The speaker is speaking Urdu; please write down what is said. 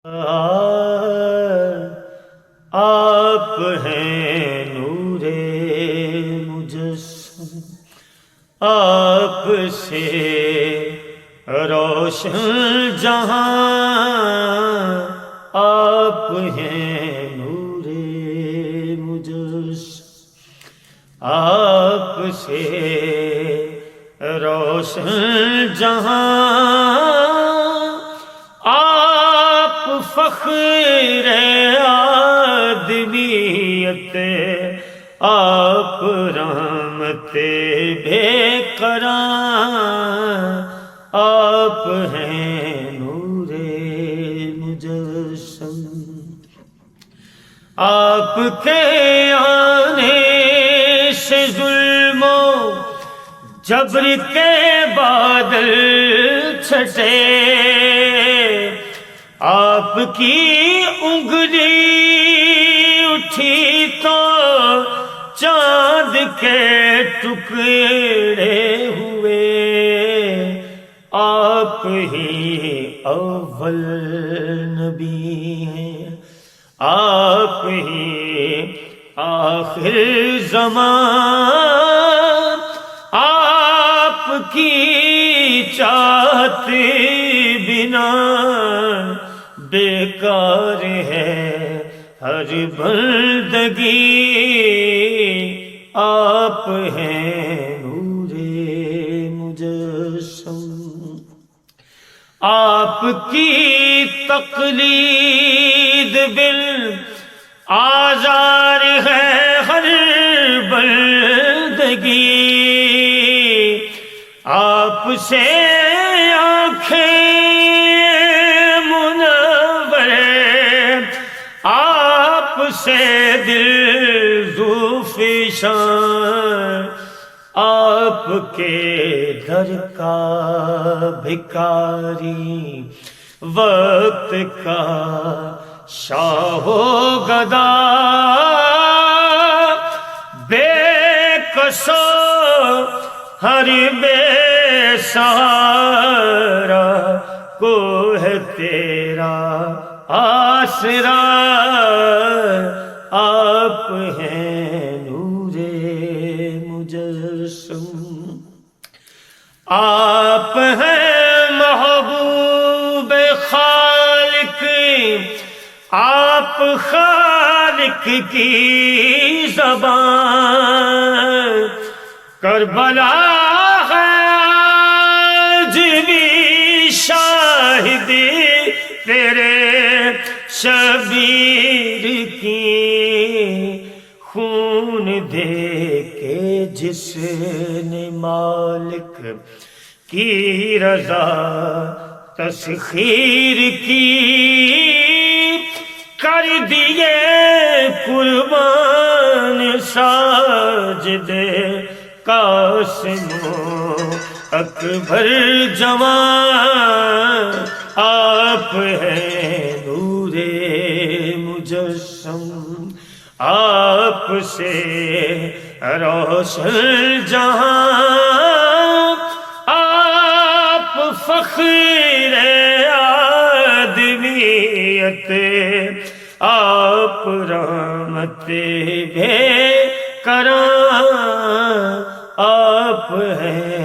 آپ ہیں نور مجسم، آپ سے روشن جہاں، آپ ہیں نور مجسم، آپ سے روشن جہاں، آپ فخر آدمیت، آپ رحمت بے قرار، آپ ہیں نور مجسم۔ آپ کے آنے سے ظلم و جبر کے بادل چھٹے، آپ کی انگلی اٹھی تو چاند کے ٹکڑے ہوئے، آپ ہی اول نبی ہیں، آپ ہی آخر زمان، آپ کی چاہت بنا بیکار ہے ہر بندگی، آپ ہیں نور مجسم۔ آپ کی تقلید بالآزار ہے ہر بندگی، آپ سے آنکھیں منور، آپ سے دل ذوفشان، آپ کے در کا بھکاری، وقت کا شاہ و گدا، بے کس و ہر بے سہارا کو ہے تیرا آسرا، آپ ہیں نور مجسم۔ آپ ہیں محبوب خالق، آپ خالق کی زبان، کربلا ہے آج بھی شاہدی تیرے شبیر کی، خون دے کے جس نے مالک کی رضا تسخیر کی، کر دیے قربان ساجدے قاسم و اکبر جوان، آپ ہیں نور مجسم، آپ سے روشن جہاں، آپ فخر آدمیت، آپ رحمت بے قرار، آپ ہیں